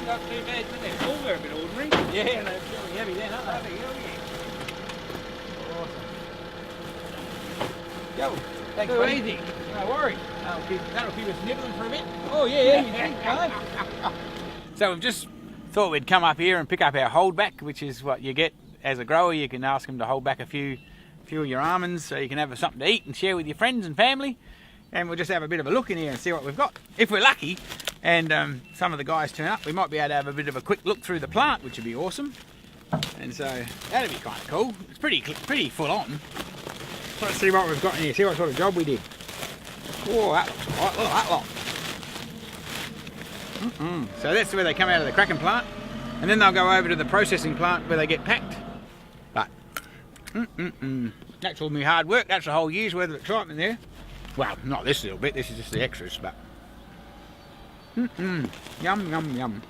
not too bad, isn't it? All they're a bit ordinary. Yeah, they're really heavy then, aren't they? Go. Thanks, Too buddy. easy. No worries. That'll keep us nibbling for a bit. Oh yeah, you think, can't? So we've just thought we'd come up here and pick up our holdback, which is what you get as a grower. You can ask them to hold back a few of your almonds so you can have something to eat and share with your friends and family. And we'll just have a bit of a look in here and see what we've got. If we're lucky and some of the guys turn up, we might be able to have a bit of a quick look through the plant, which would be awesome. And so that'd be kind of cool. It's pretty full on. Let's see what we've got in here, see what sort of job we did. Oh, that looks right. Look at that lot. So that's where they come out of the cracking plant, and then they'll go over to the processing plant where they get packed. But that's all my hard work. That's a whole year's worth of excitement there. Well, not this little bit. This is just the extras, but yum, yum, yum.